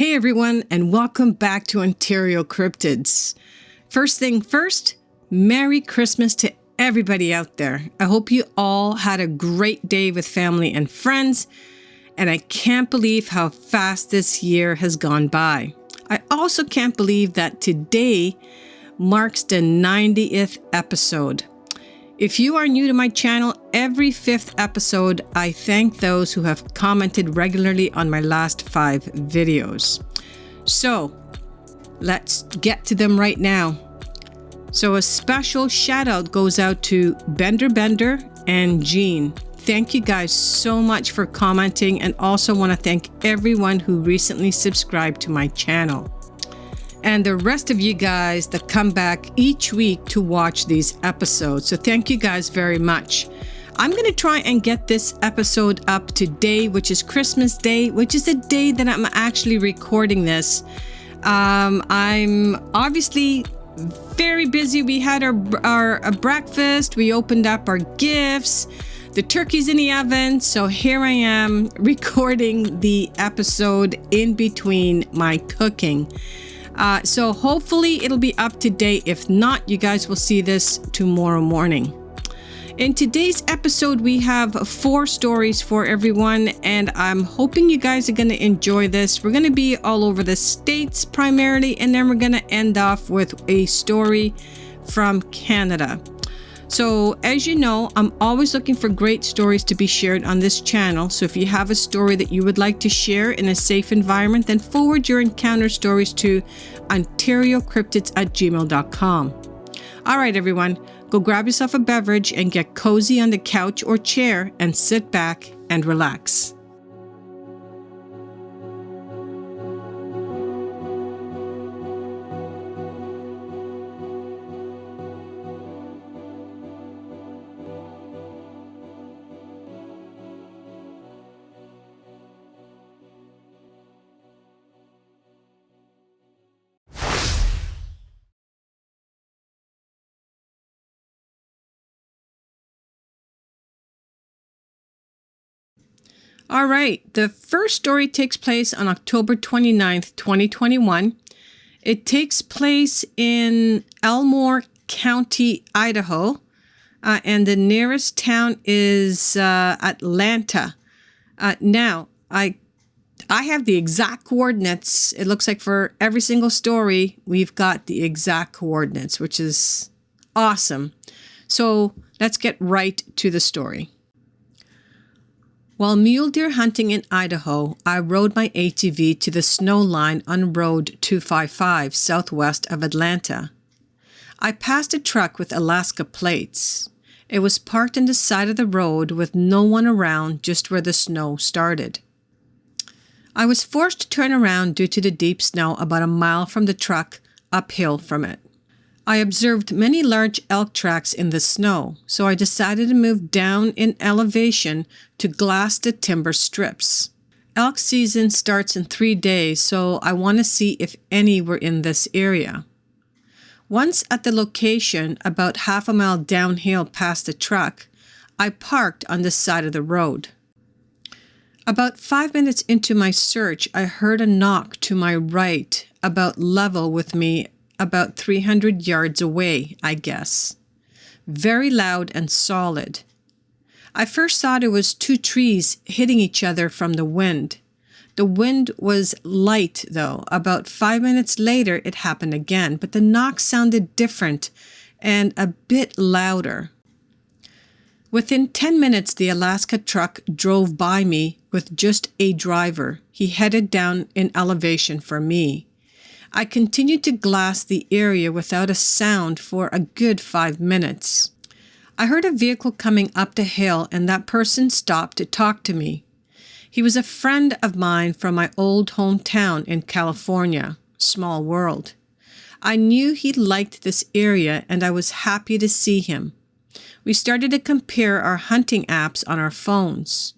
Hey everyone, and welcome back to Ontario Cryptids. First thing first, Merry Christmas to everybody out there. I hope you all had a great day with family and friends, and I can't believe how fast this year has gone by. I also can't believe that today marks the 90th episode. If you are new to my channel, every 5th episode, I thank those who have commented regularly on my last 5 videos. So, let's get to them right now. So a special shout out goes out to Bender and Jean. Thank you guys so much for commenting, and also want to thank everyone who recently subscribed to my channel. And the rest of you guys that come back each week to watch these episodes. So thank you guys very much. I'm going to try and get this episode up today, which is Christmas Day, which is the day that I'm actually recording this. I'm obviously very busy. We had our breakfast. We opened up our gifts. The turkey's in the oven. So here I am recording the episode in between my cooking. So hopefully it'll be up to date. If not, you guys will see this tomorrow morning. In today's episode, we have 4 stories for everyone, and I'm hoping you guys are going to enjoy this. We're going to be all over the States primarily, and then we're going to end off with a story from Canada. So as you know, I'm always looking for great stories to be shared on this channel. So if you have a story that you would like to share in a safe environment, then forward your encounter stories to OntarioCryptids@gmail.com. All right, everyone, go grab yourself a beverage and get cozy on the couch or chair and sit back and relax. All right, the first story takes place on October 29th, 2021. It takes place in Elmore County, Idaho, and the nearest town is Atlanta. Now, I have the exact coordinates. It looks like for every single story, we've got the exact coordinates, which is awesome. So let's get right to the story. While mule deer hunting in Idaho, I rode my ATV to the snow line on Road 255 southwest of Atlanta. I passed a truck with Alaska plates. It was parked on the side of the road with no one around, just where the snow started. I was forced to turn around due to the deep snow about a mile from the truck, uphill from it. I observed many large elk tracks in the snow, so I decided to move down in elevation to glass the timber strips. Elk season starts in 3 days, so I want to see if any were in this area. Once at the location, about half a mile downhill past the truck, I parked on the side of the road. About 5 minutes into my search, I heard a knock to my right, about level with me, about 300 yards away, I guess. Very loud and solid. I first thought it was 2 trees hitting each other from the wind. The wind was light, though. About 5 minutes later, it happened again, but the knock sounded different and a bit louder. Within 10 minutes, the Alaska truck drove by me with just a driver. He headed down in elevation for me. I continued to glass the area without a sound for a good 5 minutes. I heard a vehicle coming up the hill, and that person stopped to talk to me. He was a friend of mine from my old hometown in California. Small world. I knew he liked this area, and I was happy to see him. We started to compare our hunting apps on our phones.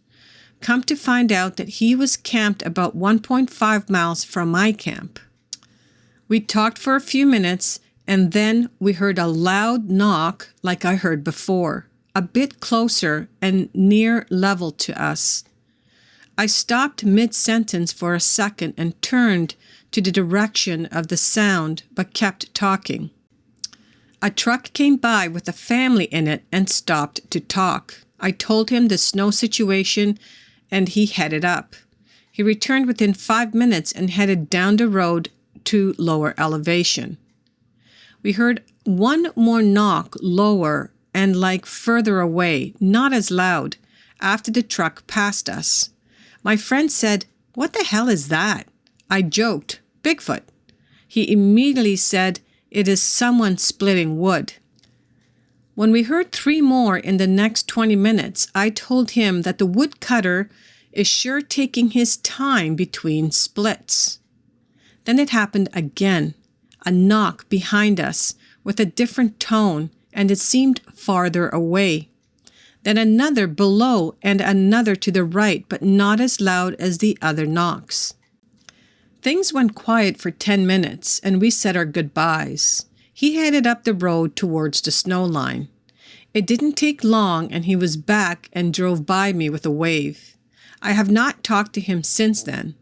Come to find out that he was camped about 1.5 miles from my camp. We talked for a few minutes, and then we heard a loud knock like I heard before, a bit closer and near level to us. I stopped mid-sentence for a second and turned to the direction of the sound, but kept talking. A truck came by with a family in it and stopped to talk. I told him the snow situation, and he headed up. He returned within 5 minutes and headed down the road to lower elevation. We heard one more knock lower and like further away, not as loud, after the truck passed us. My friend said, "What the hell is that?" I joked, "Bigfoot." He immediately said, "It is someone splitting wood." When we heard 3 more in the next 20 minutes, I told him that the woodcutter is sure taking his time between splits. Then it happened again, a knock behind us with a different tone, and it seemed farther away. Then another below and another to the right, but not as loud as the other knocks. Things went quiet for 10 minutes, and we said our goodbyes. He headed up the road towards the snow line. It didn't take long, and he was back and drove by me with a wave. I have not talked to him since then.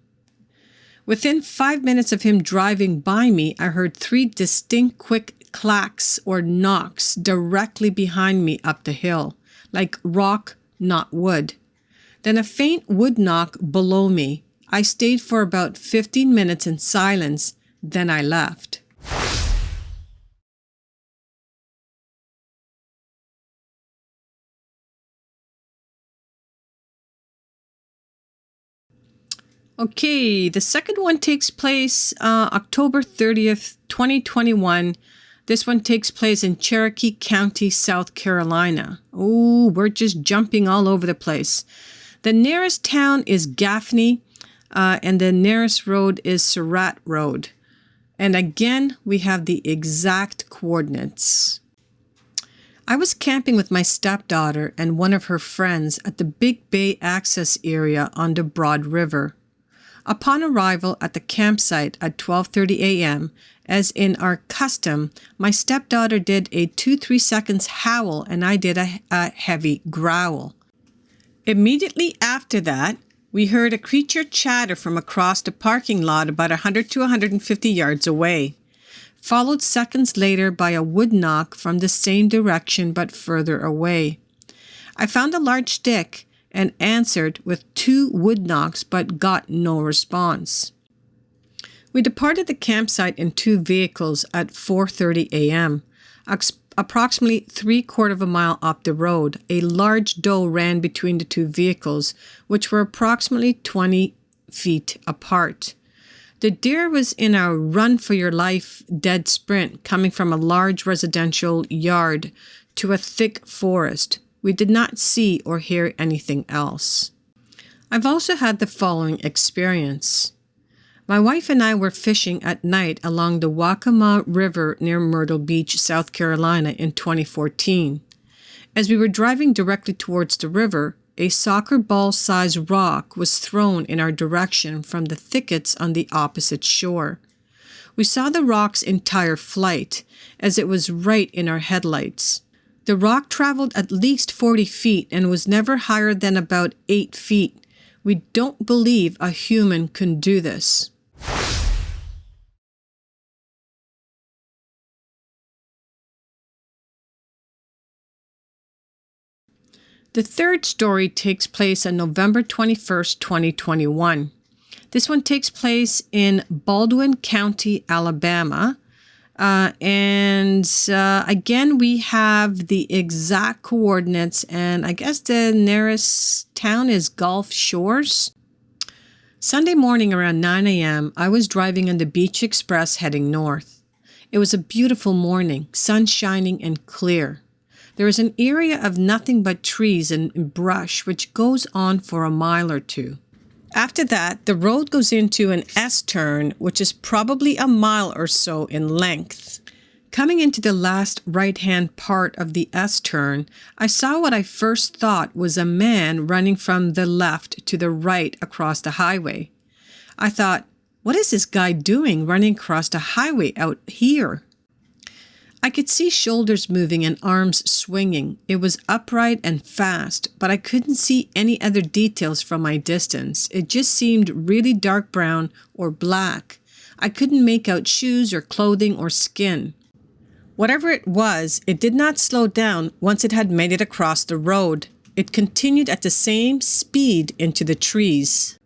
Within 5 minutes of him driving by me, I heard 3 distinct quick clacks or knocks directly behind me up the hill, like rock, not wood. Then a faint wood knock below me. I stayed for about 15 minutes in silence, then I left. Okay, the second one takes place October 30th, 2021. This one takes place in Cherokee County, South Carolina. Oh, we're just jumping all over the place. The nearest town is Gaffney, and the nearest road is Surratt Road. And again, we have the exact coordinates. I was camping with my stepdaughter and one of her friends at the Big Bay access area on the Broad River. Upon arrival at the campsite at 12:30 a.m., as in our custom, my stepdaughter did a 2-3 seconds howl and I did a heavy growl. Immediately after that, we heard a creature chatter from across the parking lot about 100 to 150 yards away, followed seconds later by a wood knock from the same direction but further away. I found a large stick and answered with 2 wood knocks but got no response. We departed the campsite in 2 vehicles at 4:30 a.m. Approximately 3/4 of a mile up the road, a large doe ran between the 2 vehicles, which were approximately 20 feet apart. The deer was in a run-for-your-life dead sprint coming from a large residential yard to a thick forest. We did not see or hear anything else. I've also had the following experience. My wife and I were fishing at night along the Waccamaw River near Myrtle Beach, South Carolina in 2014. As we were driving directly towards the river, a soccer ball-sized rock was thrown in our direction from the thickets on the opposite shore. We saw the rock's entire flight, as it was right in our headlights. The rock traveled at least 40 feet and was never higher than about 8 feet. We don't believe a human can do this. The third story takes place on November 21st, 2021. This one takes place in Baldwin County, Alabama. Again, we have the exact coordinates, and I guess the nearest town is Gulf Shores. Sunday morning around 9 a.m., I was driving on the Beach Express heading north. It was a beautiful morning, sun shining and clear. There is an area of nothing but trees and brush which goes on for a mile or two. After that, the road goes into an S-turn, which is probably a mile or so in length. Coming into the last right-hand part of the S-turn, I saw what I first thought was a man running from the left to the right across the highway. I thought, what is this guy doing running across the highway out here? I could see shoulders moving and arms swinging. It was upright and fast, but I couldn't see any other details from my distance. It just seemed really dark brown or black. I couldn't make out shoes or clothing or skin. Whatever it was, it did not slow down once it had made it across the road. It continued at the same speed into the trees.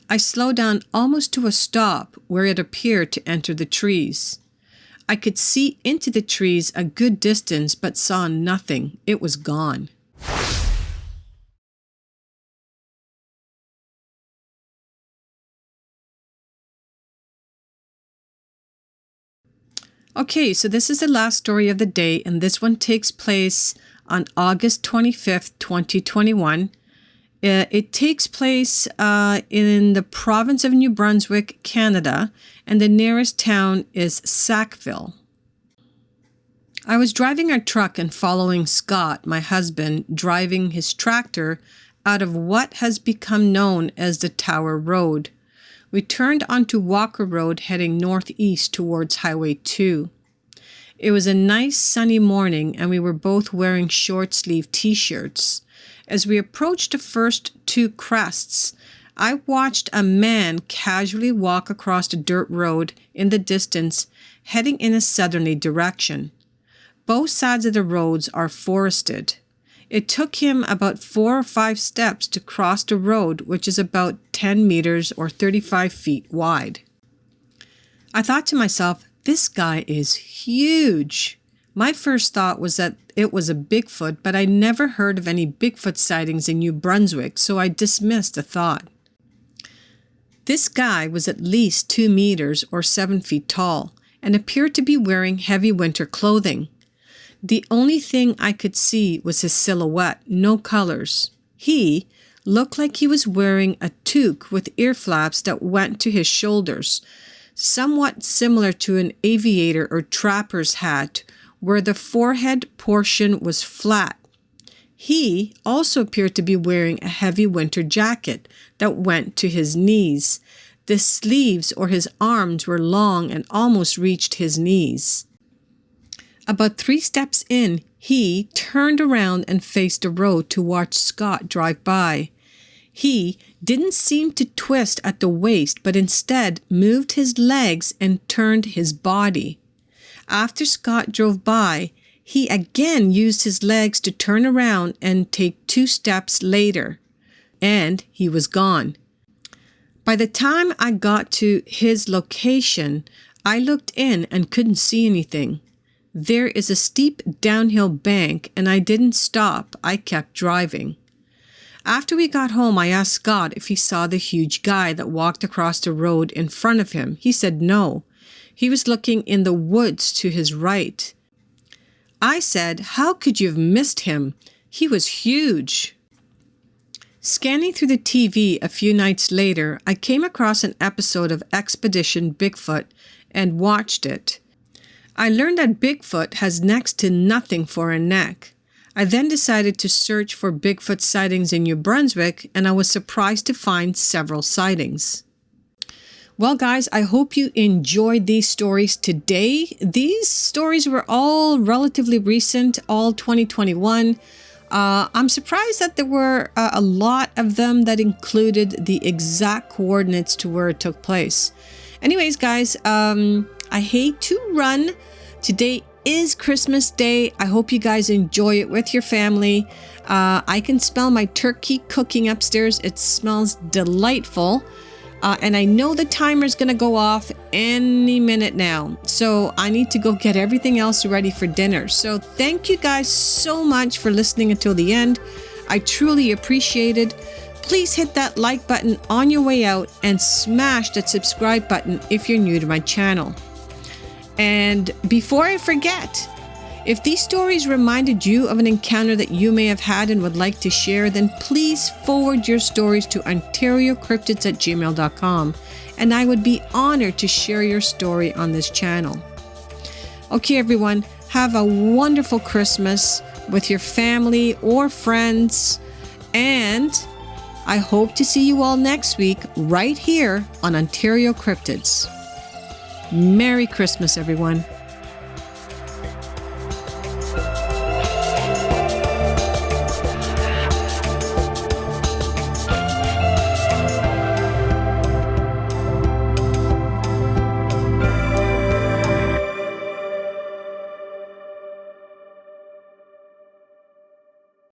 I slowed down almost to a stop where it appeared to enter the trees. I could see into the trees a good distance but saw nothing. It was gone. Okay, so this is the last story of the day, and this one takes place on August 25th, 2021. It takes place in the province of New Brunswick, Canada, and the nearest town is Sackville. I was driving our truck and following Scott, my husband, driving his tractor out of what has become known as the Tower Road. We turned onto Walker Road heading northeast towards Highway 2. It was a nice sunny morning and we were both wearing short-sleeve t-shirts. As we approached the first two crests, I watched a man casually walk across the dirt road in the distance, heading in a southerly direction. Both sides of the roads are forested. It took him about 4 or 5 steps to cross the road, which is about 10 meters or 35 feet wide. I thought to myself, this guy is huge. My first thought was that it was a Bigfoot, but I never heard of any Bigfoot sightings in New Brunswick, so I dismissed the thought. This guy was at least 2 meters or 7 feet tall and appeared to be wearing heavy winter clothing. The only thing I could see was his silhouette, no colors. He looked like he was wearing a toque with ear flaps that went to his shoulders, somewhat similar to an aviator or trapper's hat, where the forehead portion was flat. He also appeared to be wearing a heavy winter jacket that went to his knees. The sleeves or his arms were long and almost reached his knees. About 3 steps in, he turned around and faced the road to watch Scott drive by. He didn't seem to twist at the waist, but instead moved his legs and turned his body. After Scott drove by, he again used his legs to turn around and take 2 steps later, and he was gone. By the time I got to his location, I looked in and couldn't see anything. There is a steep downhill bank, and I didn't stop. I kept driving. After we got home, I asked Scott if he saw the huge guy that walked across the road in front of him. He said no. He was looking in the woods to his right. I said, how could you have missed him? He was huge. Scanning through the TV a few nights later, I came across an episode of Expedition Bigfoot and watched it. I learned that Bigfoot has next to nothing for a neck. I then decided to search for Bigfoot sightings in New Brunswick, and I was surprised to find several sightings. Well, guys, I hope you enjoyed these stories today. These stories were all relatively recent, all 2021. I'm surprised that there were a lot of them that included the exact coordinates to where it took place. Anyways, guys, I hate to run. Today is Christmas Day. I hope you guys enjoy it with your family. I can smell my turkey cooking upstairs. It smells delightful. And I know the timer's going to go off any minute now. So I need to go get everything else ready for dinner. So thank you guys so much for listening until the end. I truly appreciate it. Please hit that like button on your way out and smash that subscribe button if you're new to my channel. And before I forget, if these stories reminded you of an encounter that you may have had and would like to share, then please forward your stories to OntarioCryptids@gmail.com, and I would be honored to share your story on this channel. Okay, everyone, have a wonderful Christmas with your family or friends, and I hope to see you all next week right here on Ontario Cryptids. Merry Christmas, everyone.